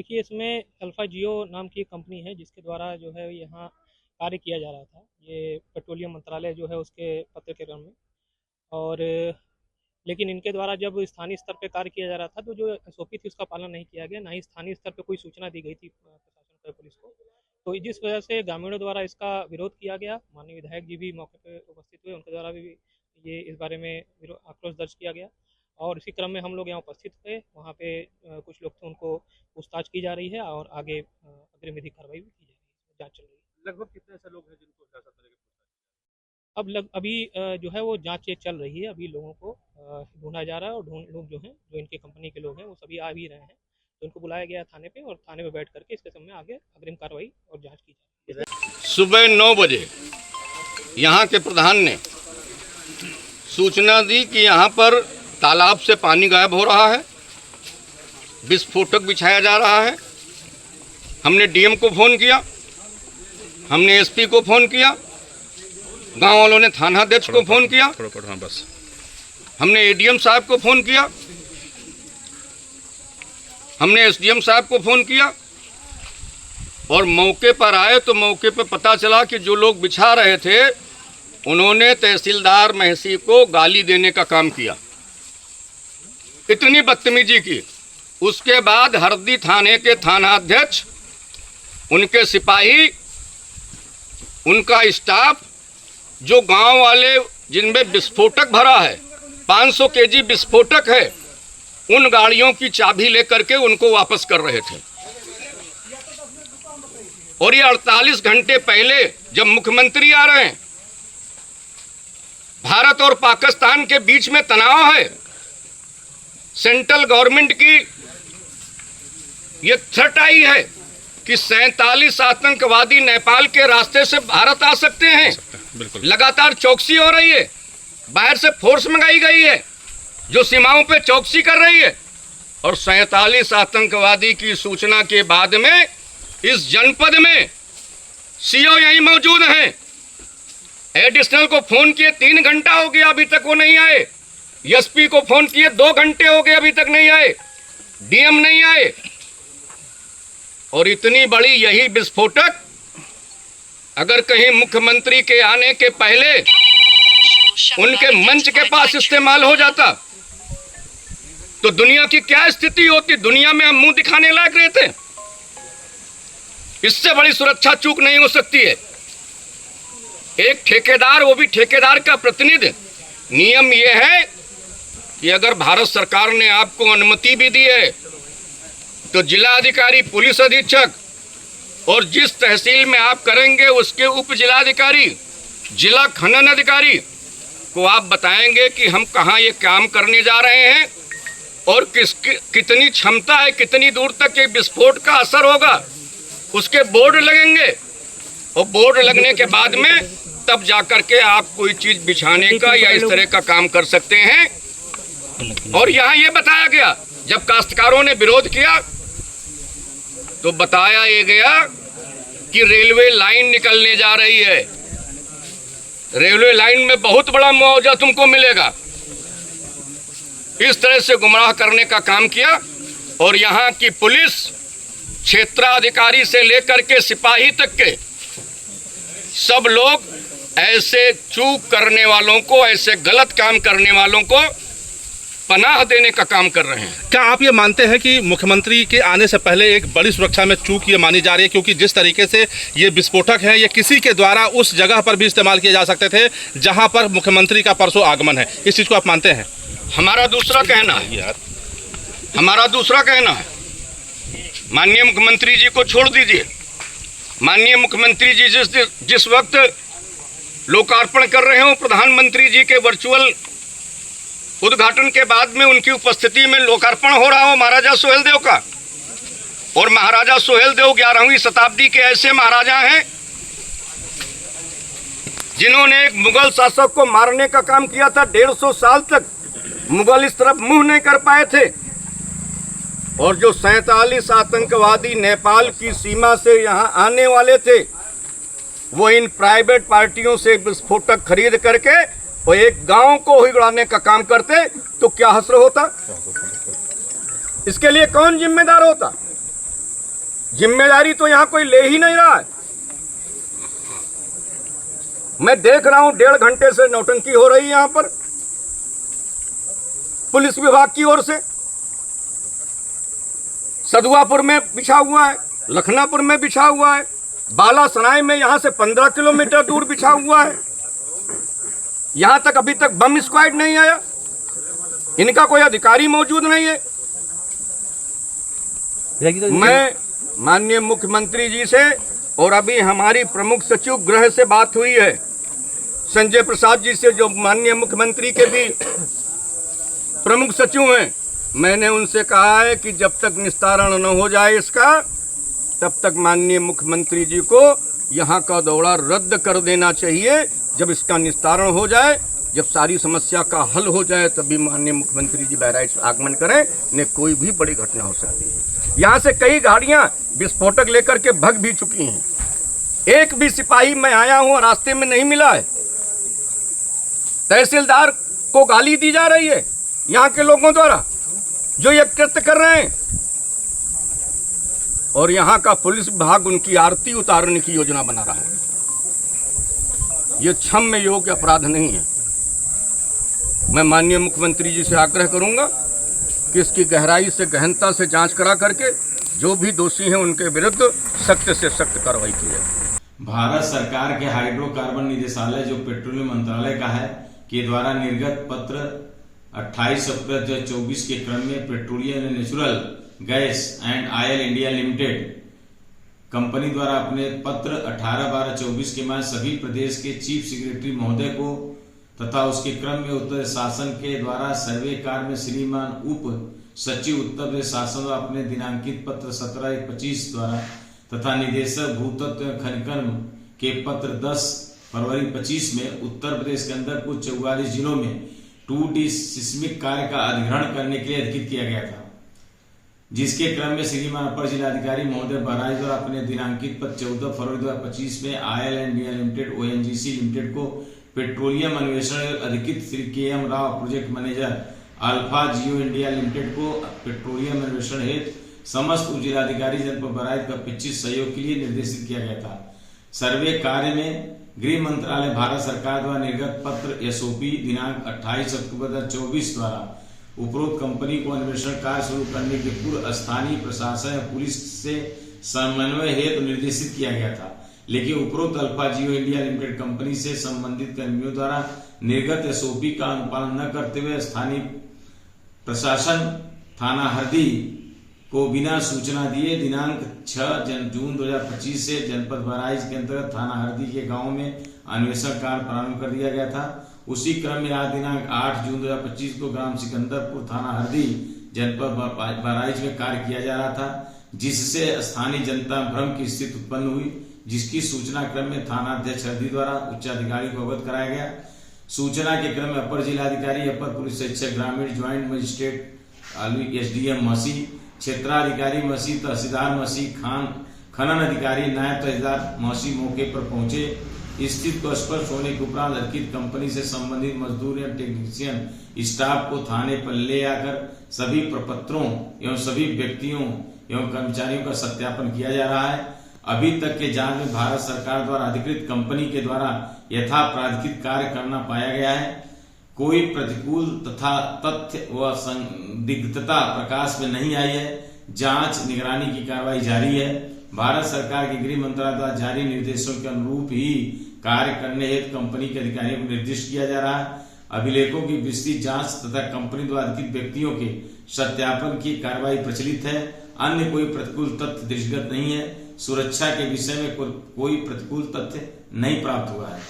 देखिए, इसमें अल्फ़ा जियो नाम की एक कंपनी है जिसके द्वारा जो है यहाँ कार्य किया जा रहा था। ये पेट्रोलियम मंत्रालय जो है उसके पत्र के क्रम में। और लेकिन इनके द्वारा जब स्थानीय स्तर पे कार्य किया जा रहा था तो जो एसओपी थी उसका पालन नहीं किया गया, ना ही स्थानीय स्तर पे कोई सूचना दी गई थी प्रशासन को या पुलिस को। तो जिस वजह से ग्रामीणों द्वारा इसका विरोध किया गया। माननीय विधायक जी भी मौके पे उपस्थित हुए, उनके द्वारा भी ये इस बारे में आक्रोश दर्ज किया गया। और इसी क्रम में हम लोग यहाँ उपस्थित हुए। वहाँ पे कुछ लोग थे, उनको पूछताछ की जा रही है और आगे अग्रिम विधिक कार्रवाई भी की जा रही है, जाँच चल रही है। लगभग कितने ऐसे लोग हैं जिनको हिरासत में लेके पूछताछ? अभी जो है वो जाँच चल रही है। अभी लोगों को ढूँढा जा रहा है और लोग जो हैं, जो इनकी कंपनी के लोग हैं, वो सभी आ भी रहे हैं। तो उनको बुलाया गया है थाने पे और थाने में बैठ करके इसके संबंध में आगे अग्रिम कार्रवाई और जाँच की जा रही है। सुबह 9 बजे यहाँ के प्रधान ने सूचना दी कि यहाँ पर तालाब से पानी गायब हो रहा है, विस्फोटक बिछाया जा रहा है। हमने डीएम को फ़ोन किया, हमने एसपी को फ़ोन किया, गांव वालों ने थानाध्यक्ष को फ़ोन किया, बस हमने एडीएम साहब को फ़ोन किया, हमने एसडीएम साहब को फ़ोन किया और मौके पर आए तो मौके पर पता चला कि जो लोग बिछा रहे थे उन्होंने तहसीलदार महसी को गाली देने का काम किया, इतनी बदतमीजी की। उसके बाद हरदी थाने के थानाध्यक्ष, उनके सिपाही, उनका स्टाफ, जो गांव वाले जिनमें विस्फोटक भरा है, 500 केजी विस्फोटक है, उन गाड़ियों की चाबी लेकर के उनको वापस कर रहे थे। और ये 48 घंटे पहले जब मुख्यमंत्री आ रहे हैं, भारत और पाकिस्तान के बीच में तनाव है, सेंट्रल गवर्नमेंट की ये थ्रेट आई है कि 47 आतंकवादी नेपाल के रास्ते से भारत आ सकते हैं। लगातार चौकसी हो रही है, बाहर से फोर्स मंगाई गई है जो सीमाओं पे चौकसी कर रही है। और 47 आतंकवादी की सूचना के बाद में इस जनपद में सीओ यहीं मौजूद हैं। एडिशनल को फोन किए 3 घंटा हो गया, अभी तक वो नहीं आए। एसपी को फोन किए 2 घंटे हो गए, अभी तक नहीं आए। डीएम नहीं आए। और इतनी बड़ी यही विस्फोटक अगर कहीं मुख्यमंत्री के आने के पहले उनके मंच के पास इस्तेमाल हो जाता तो दुनिया की क्या स्थिति होती। दुनिया में हम मुंह दिखाने लायक रहते। इससे बड़ी सुरक्षा चूक नहीं हो सकती है। एक ठेकेदार, वो भी ठेकेदार का प्रतिनिधि, नियम यह है कि अगर भारत सरकार ने आपको अनुमति भी दी है तो जिला अधिकारी, पुलिस अधीक्षक और जिस तहसील में आप करेंगे उसके उप जिलाधिकारी, जिला खनन अधिकारी को आप बताएंगे कि हम कहाँ ये काम करने जा रहे हैं और कितनी क्षमता है, कितनी दूर तक ये विस्फोट का असर होगा। उसके बोर्ड लगेंगे और बोर्ड लगने के बाद में तब जाकर के आप कोई चीज बिछाने का या इस तरह का काम कर सकते हैं। और यहाँ ये बताया गया, जब काश्तकारों ने विरोध किया तो बताया ये गया कि रेलवे लाइन निकलने जा रही है, रेलवे लाइन में बहुत बड़ा मुआवजा तुमको मिलेगा। इस तरह से गुमराह करने का काम किया। और यहाँ की पुलिस, क्षेत्राधिकारी से लेकर के सिपाही तक के सब लोग ऐसे चूक करने वालों को, ऐसे गलत काम करने वालों को पनाह देने का काम कर रहे हैं। क्या आप ये मानते हैं कि मुख्यमंत्री के आने से पहले एक बड़ी सुरक्षा में चूक ये मानी जा रही है, क्योंकि जिस तरीके से ये विस्फोटक है ये किसी के द्वारा उस जगह पर भी इस्तेमाल किए जा सकते थे जहां पर मुख्यमंत्री का परसों आगमन है। इस चीज़ को आप मानते हैं? हमारा दूसरा कहना है, माननीय मुख्यमंत्री जी को छोड़ दीजिए। माननीय मुख्यमंत्री जी जिस वक्त लोकार्पण कर रहे हो प्रधानमंत्री जी के वर्चुअल उद्घाटन के बाद में उनकी उपस्थिति में लोकार्पण हो रहा हो महाराजा सोहेलदेव का। और महाराजा सोहेलदेव 11वीं शताब्दी के ऐसे महाराजा हैं जिन्होंने एक मुगल शासक को मारने का काम किया था। 150 साल तक मुगल इस तरफ मुंह नहीं कर पाए थे। और जो 47 आतंकवादी नेपाल की सीमा से यहाँ आने वाले थे, वो इन प्राइवेट पार्टियों से विस्फोटक खरीद करके और एक गांव को ही उड़ाने का काम करते तो क्या हश्र होता। इसके लिए कौन जिम्मेदार होता? जिम्मेदारी तो यहां कोई ले ही नहीं रहा है। मैं देख रहा हूं 1.5 घंटे से नौटंकी हो रही है यहां पर पुलिस विभाग की ओर से। सदुआपुर में बिछा हुआ है, लखनापुर में बिछा हुआ है, बालासराय में यहां से 15 किलोमीटर दूर बिछा हुआ है। यहां तक अभी तक बम स्क्वाड नहीं आया, इनका कोई अधिकारी मौजूद नहीं है। मैं माननीय मुख्यमंत्री जी से और अभी हमारी प्रमुख सचिव गृह से बात हुई है, संजय प्रसाद जी से, जो माननीय मुख्यमंत्री के भी प्रमुख सचिव हैं। मैंने उनसे कहा है कि जब तक निस्तारण न हो जाए इसका, तब तक माननीय मुख्यमंत्री जी को यहाँ का दौरा रद्द कर देना चाहिए। जब इसका निस्तारण हो जाए, जब सारी समस्या का हल हो जाए, तभी माननीय मुख्यमंत्री जी बहराइच आगमन करें। नहीं कोई भी बड़ी घटना हो सकती है। यहाँ से कई गाड़ियाँ विस्फोटक लेकर के भग भी चुकी हैं। एक भी सिपाही मैं आया हूँ रास्ते में नहीं मिला है। तहसीलदार को गाली दी जा रही है यहाँ के लोगों द्वारा जो ये कृत्य कर रहे हैं, और यहाँ का पुलिस विभाग उनकी आरती उतारने की योजना बना रहा है। ये क्षम्य योग्य अपराध नहीं है। मैं माननीय मुख्यमंत्री जी से आग्रह करूंगा कि इसकी गहराई से, गहनता से जांच करा करके जो भी दोषी हैं उनके विरुद्ध सख्त से सख्त कार्रवाई की जाए। भारत सरकार के हाइड्रोकार्बन निदेशालय जो पेट्रोलियम मंत्रालय का है के द्वारा निर्गत पत्र 28 अप्रैल 2024 के क्रम में petroleum and natural gas and oil India limited company द्वारा अपने पत्र 18/12/24 के मार्च सभी प्रदेश के चीफ सेक्रेटरी महोदय को तथा उसके क्रम में उत्तर शासन के द्वारा सर्वे कार्य में श्रीमान उप सचिव उत्तर प्रदेश शासन द्वारा अपने दिनांकित पत्र 17/1/25 द्वारा तथा निदेशक भूतत्व खनिकर्म के पत्र 10 फरवरी 25 में उत्तर प्रदेश के अंदर कुल 44 जिलों में 2D सिस्मिक कार्य का अधिग्रहण करने के लिए अधिकृत किया गया था, जिसके क्रम में श्रीमान अपर जिलाधिकारी महोदय बहराइच द्वारा अपने दिनांकित पत्र 14 फरवरी 2025 में oil and India limited ONGC limited को पेट्रोलियम अन्वेषण अधिकृत Shri KM Rao project manager alpha geo India limited को पेट्रोलियम अन्वेषण हेतु समस्त उप जिलाधिकारी जनपद बहराइच का 25 सहयोग के लिए निर्देशित किया गया था। सर्वे कार्य में गृह मंत्रालय भारत सरकार द्वारा निर्गत पत्र SOP दिनांक 28 अक्टूबर 2024 द्वारा उपरोक्त कंपनी को अन्वेषण कार्य शुरू करने के पूर्व स्थानीय प्रशासन और पुलिस से समन्वय हेतु निर्देशित किया गया था, लेकिन उपरोक्त alpha geo India limited company से संबंधित कर्मियों द्वारा निर्गत SOP का अनुपालन न करते हुए स्थानीय प्रशासन थाना हरदी को बिना सूचना दिए दिनांक 6 जून 2025 से जनपद बहराइच के अंतर्गत थाना हरदी के गांव में अन्वेषण कार्य प्रारंभ कर दिया गया था। उसी क्रम में आज दिनांक 8 जून 2025 को ग्राम सिकंदरपुर थाना हरदी जनपद बहराइच में कार्य किया जा रहा था, जिससे स्थानीय जनता भ्रम की स्थिति उत्पन्न हुई, जिसकी सूचना क्रम में थाना अध्यक्ष हरदी द्वारा उच्चाधिकारी को अवगत कराया गया। सूचना के क्रम में अपर जिलाधिकारी, अपर पुलिस अधीक्षक ग्रामीण, ज्वाइंट मजिस्ट्रेट SDM मसी, क्षेत्राधिकारी मसी, तहसीलदार मसी, खनन अधिकारी, नायब तहसीलदार मसी मौके पर पहुंचे। स्थिति को स्पष्ट होने के उपरांत अर्पित कंपनी से संबंधित मजदूर या टेक्नीशियन स्टाफ को थाने पर ले आकर सभी प्रपत्रों एवं सभी व्यक्तियों एवं कर्मचारियों का सत्यापन किया जा रहा है। अभी तक के जांच में भारत सरकार द्वारा अधिकृत कंपनी के द्वारा यथापराधिक कार्य करना पाया गया है। कोई प्रतिकूल तथा तथ्य व संदिग्धता प्रकाश में नहीं आई है। जांच निगरानी की कार्रवाई जारी है। भारत सरकार के गृह मंत्रालय द्वारा जारी निर्देशों के अनुरूप ही कार्य करने हेतु कंपनी के अधिकारियों को निर्दिष्ट किया जा रहा है। अभिलेखों की विस्तृत जांच तथा कंपनी द्वारा अधिकृत व्यक्तियों के सत्यापन की कार्रवाई प्रचलित है। अन्य कोई प्रतिकूल तथ्य दृष्टिगत नहीं है। सुरक्षा के विषय में कोई प्रतिकूल तथ्य नहीं प्राप्त हुआ है।